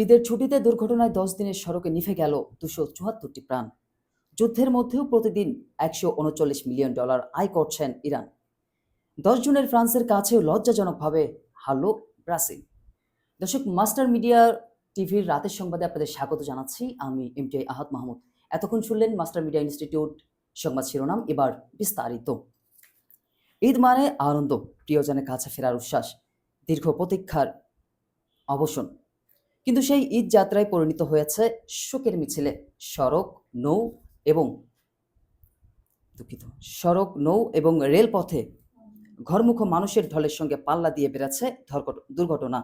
ঈদের ছুটিতে দুর্ঘটনায় 10 দিনের সড়কে নিভে গেল 274টি প্রাণ। যুদ্ধের মধ্যেও প্রতিদিন $139 মিলিয়ন আয় করছেন ইরান। 10 জুনের ফ্রান্সের কাছেও লজ্জাজনকভাবে হারল ব্রাজিল। দর্শক, মাস্টার মিডিয়া টিভির রাতের সংবাদে আপনাদের স্বাগত জানাচ্ছি। আমি এমটিআই আহাদ মাহমুদ। এতক্ষণ শুনলেন মাস্টার মিডিয়া ইনস্টিটিউট সংবাদ শিরোনাম। এবার বিস্তারিত। ঈদ মানে আনন্দ, প্রিয়জনের কাছে ফেরার উচ্ছ্বাস, দীর্ঘ প্রতীক্ষার অবসান। কিন্তু সেই ঈদ যাত্রায় পরিণত হয়েছে শোকের মিছিলে। সড়ক, নৌ এবং রেলপথে ঘরমুখো মানুষের ঢলের সঙ্গে পাল্লা দিয়ে বেড়েছে দুর্ঘটনা।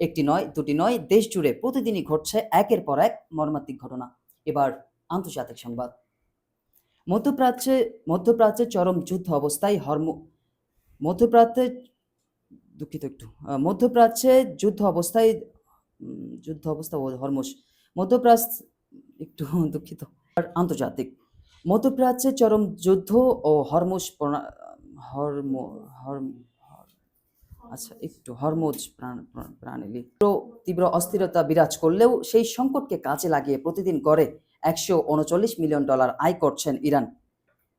একটি নয়, দুটি নয়, দেশ জুড়ে প্রতিদিনই ঘটছে একের পর এক মর্মান্তিক ঘটনা। এবার আন্তর্জাতিক সংবাদ। মধ্যপ্রাচ্যে চরম যুদ্ধ অবস্থায় মধ্যপ্রাচ্যে যুদ্ধ অবস্থা ও হরমুজ মধ্যপ্রাচ্য একটু দুঃখিত আন্তর্জাতিক মধ্যপ্রাচ্যে চরম যুদ্ধ ও হরমুজ প্রণালী তীব্র অস্থিরতা বিরাজ করলেও সেই সংকটকে কাজে লাগিয়ে প্রতিদিন গড়ে $139 মিলিয়ন আয় করছেন ইরান।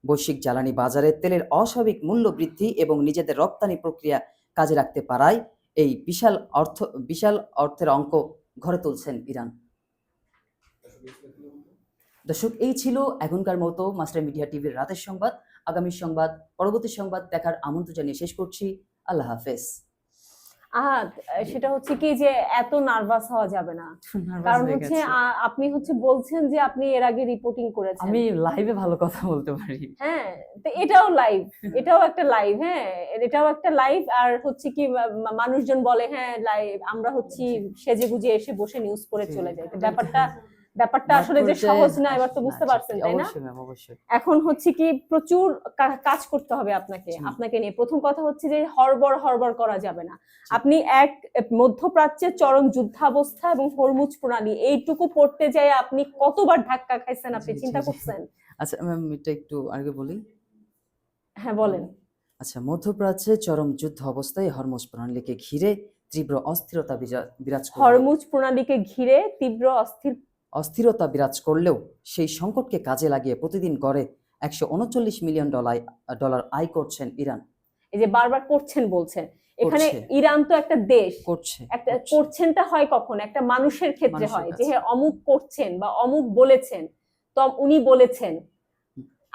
বৈশ্বিক জ্বালানি বাজারে তেলের অস্বাভাবিক মূল্য বৃদ্ধি এবং নিজেদের রপ্তানি প্রক্রিয়া কাজে রাখতে পারায় এই বিশাল অর্থের অঙ্ক ঘরে তুলছেন ইরান। দর্শক, এই ছিল এখনকার মতো মাস্টার মিডিয়া টিভির রাতের সংবাদ। আগামী পরবর্তী সংবাদ দেখার আমন্ত্রণ জানিয়ে শেষ করছি। আল্লাহ হাফেজ। সেটা হচ্ছে কি যে এত নার্ভাস হওয়া যাবে না, কারণ হচ্ছে আপনি বলছেন যে আপনি এর আগে রিপোর্টিং করেছেন। আমি লাইভে ভালো কথা বলতে পারি। হ্যাঁ, তো এটাও লাইভ, এটাও একটা লাইভ। হ্যাঁ, এটাও একটা লাইভ। আর হচ্ছে কি মানুষজন বলে হ্যাঁ লাইভ, আমরা সেজে গুজে এসে বসে নিউজ পড়ে চলে যাই। ব্যাপারটা আসলে যে সহজ না, এবার তো বুঝতে পারছেন, তাই না? এখন হচ্ছে কি প্রচুর কাজ করতে হবে আপনাকে নিয়ে। প্রথম কথা হচ্ছে যে হড়বড় করা যাবে না। আপনি মধ্যপ্রাচ্যের চরম যুদ্ধাবস্থা এবং হরমুজ প্রণালী এইটুকু পড়তে যায় আপনি কতবার ধাক্কা খাইছেন, আপনি চিন্তা করছেন? আচ্ছা ম্যাম, এটা একটু আগে বলি। হ্যাঁ বলেন। আচ্ছা, মধ্যপ্রাচ্যে চরম যুদ্ধ অবস্থায় হরমুজ প্রণালীকে ঘিরে তীব্র অস্থিরতা বিরাজ করলেও হরমুজ প্রণালীকে ঘিরে তীব্র অস্থিরতা বিরাজ করলেও সেই সংকটকে কাজে লাগিয়ে প্রতিদিন গড়ে $139 মিলিয়ন আয় করছেন ইরান। এই যে বারবার করছেন বলছেন, এখানে ইরান তো একটা দেশ, করছেনটা হয় কখন? একটা মানুষের ক্ষেত্রে হয় যে হ্যাঁ অমুক করছেন বা অমুক বলেছেন, তো উনি বলেছেন,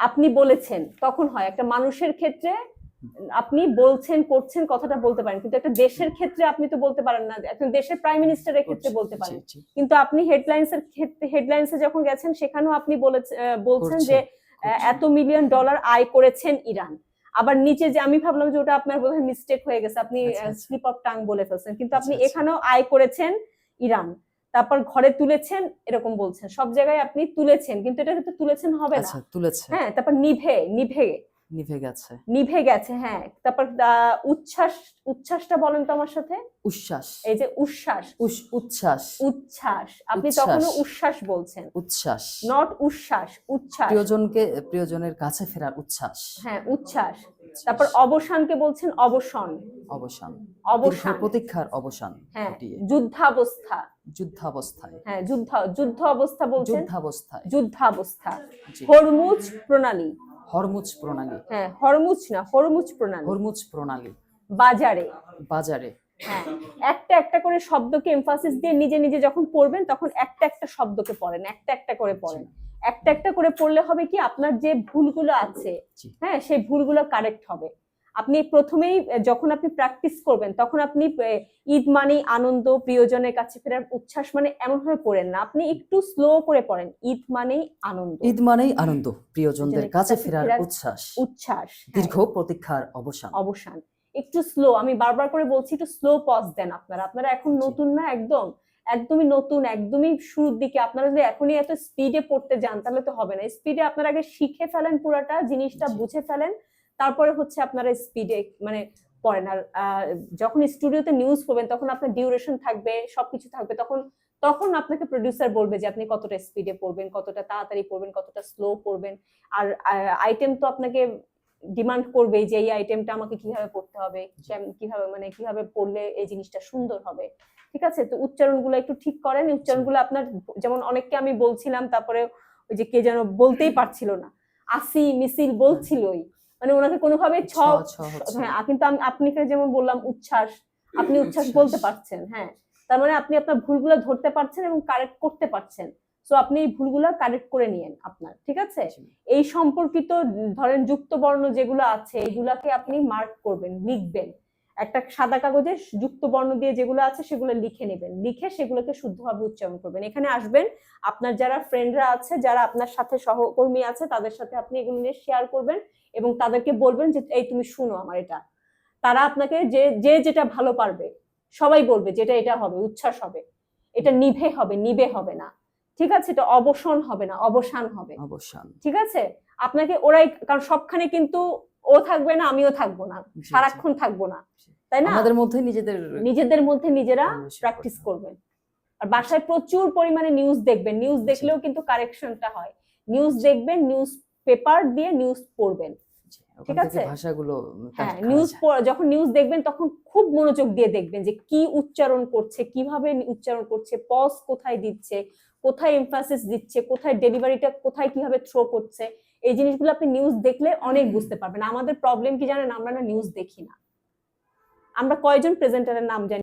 আপনি বলেছেন, তখন হয়। একটা মানুষের ক্ষেত্রে আপনি বলছেন করছেন কথাটা বলতে পারেন, কিন্তু একটা দেশের ক্ষেত্রে আপনি তো বলতে পারেন না। একটা দেশের প্রাইম মিনিস্টারের ক্ষেত্রে বলতে পারেন, কিন্তু আপনি হেডলাইন্সে যখন গেছেন সেখানেও আপনি বলছেন যে এত $1 মিলিয়ন আয় করেছেন ইরান। আবার নিচে যে আমি ভাবলাম যে ওটা আপনার বোধহয় মিস্টেক হয়ে গেছে, আপনি স্লিপ অফ টাং বলে ফেলছেন, কিন্তু আপনি এখানেও আয় করেছেন ইরান, তারপর ঘরে তুলেছেন এরকম বলছেন। সব জায়গায় আপনি তুলেছেন, কিন্তু এটা তো তুলেছেন হবে না। হ্যাঁ, তারপর নিভে গেছে। হ্যাঁ, তারপর উচ্ছ্বাসটা বলেন তো আমার সাথে। উচ্ছ্বাস, এই যে উচ্ছ্বাস, আপনি তখনও উচ্ছ্বাস বলছেন, উচ্ছ্বাস নট উচ্ছ্বাস, উচ্ছ্বাস। প্রিয়জনের কাছে ফেরার উচ্ছ্বাস। হ্যাঁ, উচ্ছ্বাস। তারপর অবসানকে বলছেন অবসান, প্রতীক্ষার অবসান। হ্যাঁ, যুদ্ধাবস্থায়। হ্যাঁ, যুদ্ধ অবস্থা বলছেন, যুদ্ধাবস্থা। হরমুজ প্রণালী। হ্যাঁ, হরমুজ না, হরমুজ প্রণালী। বাজারে। হ্যাঁ, একটা করে শব্দকে এমফাসিস দিয়ে নিজে যখন পড়বেন তখন একটা শব্দকে পড়েন, একটা করে পড়েন। একটা করে পড়লে হবে কি, আপনার যে ভুলগুলো আছে হ্যাঁ সেই ভুলগুলো কারেক্ট হবে। আপনি প্রথমেই যখন আপনি প্র্যাকটিস করবেন তখন আপনি ঈদ মানেই আনন্দ, প্রিয়জনের কাছে ফেরার উচ্ছ্বাস মানে এমন ভাবে পড়েন না, আপনি একটু স্লো করে পড়েন। ঈদ মানেই আনন্দ, প্রিয়জনদের কাছে ফেরার উচ্ছ্বাস, দীর্ঘ প্রতীক্ষার অবসান। একটু স্লো, আমি বারবার করে বলছি, একটু স্লো পজ দেন। আপনারা এখন নতুন না, একদমই নতুন, একদমই শুরুর দিকে। আপনারা যদি এখনই এত স্পিডে পড়তে যান তাহলে তো হবে না। স্পিডে আপনারা আগে শিখে ফেলেন, পুরাটা জিনিসটা বুঝে ফেলেন, তারপরে আপনারা স্পিডে মানে পড়েন। আর যখন স্টুডিওতে নিউজ পড়বেন তখন আপনার ডিউরেশন থাকবে, সবকিছু থাকবে, তখন আপনাকে প্রডিউসার বলবে যে আপনি কতটা স্পিডে পড়বেন, কতটা তাড়াতাড়ি পড়বেন, কতটা স্লো পড়বেন। আর আইটেম তো আপনাকে ডিমান্ড করবে যে এই আইটেমটা আমাকে কিভাবে পড়তে হবে, কিভাবে পড়লে এই জিনিসটা সুন্দর হবে। ঠিক আছে, তো উচ্চারণগুলো একটু ঠিক করেন। উচ্চারণগুলো আপনার, যেমন অনেককে আমি বলছিলাম, তারপরে ওই যে কে যেন বলতেই পারছিল না, আসি মিছিল বলছিলই, মানে ওনাকে কোনোভাবে হ্যাঁ, কিন্তু আপনাকে যেমন বললাম উচ্ছ্বাস, আপনি উচ্ছ্বাস বলতে পারছেন। হ্যাঁ, তার মানে আপনি আপনার ভুলগুলো ধরতে পারছেন এবং কারেক্ট করতে পারছেন। সো আপনি এই ভুলগুলো কারেক্ট করে নিয়েন আপনার, ঠিক আছে। এই সম্পর্কিত ধরেন যুক্ত বর্ণ যেগুলো আছে এগুলাকে আপনি মার্ক করবেন, লিখবেন একটা সাদা কাগজে, যুক্ত বর্ণ দিয়ে যেগুলো আছে সেগুলো লিখে নেবেন, লিখে সেগুলোকে শুদ্ধভাবে উচ্চারণ করবেন। এখানে আসবেন, আপনার যারা ফ্রেন্ডরা আছে, যারা আপনার সাথে সহকর্মী আছে, তাদের সাথে আপনি এগুলো নিয়ে শেয়ার করবেন এবং তাদেরকে বলবেন যে এই তুমি শুনো আমার এটা। তারা আপনাকে যে যেটা ভালো পারবে সবাই বলবে যেটা এটা হবে, উচ্ছ্বাস হবে, এটা নিভে হবে না, ঠিক আছে, এটা অবসান হবে না, অবসান হবে, ঠিক আছে। আপনাকে ওরাই, কারণ সবখানে কিন্তু ও থাকবে না, আমিও থাকবো না, সারাক্ষণ থাকবো না, তাই না। আমাদের মধ্যে নিজেদের মধ্যে নিজেরা প্র্যাকটিস করবেন। আর বাসায় প্রচুর পরিমাণে নিউজ দেখবেন, নিউজ দেখলেও কিন্তু কারেকশনটা হয়। নিউজ দেখবেন, নিউজ পেপার দিয়ে নিউজ পড়বেন, ঠিক আছে। ভাষাগুলো, হ্যাঁ, যখন নিউজ দেখবেন তখন খুব মনোযোগ দিয়ে দেখবেন যে কি উচ্চারণ করছে, কিভাবে উচ্চারণ করছে, পজ কোথায় দিচ্ছে, কোথায় এমফাসিস দিচ্ছে, কোথায় ডেলিভারিটা কোথায় কিভাবে থ্রো করছে। এই জিনিসগুলো আপনি নিউজ দেখলে অনেক বুঝতে পারবেন। আমাদের প্রবলেম কি জানেন, আমরা না নিউজ দেখি না। আমরা কয়জন প্রেজেন্টারের নাম জানি?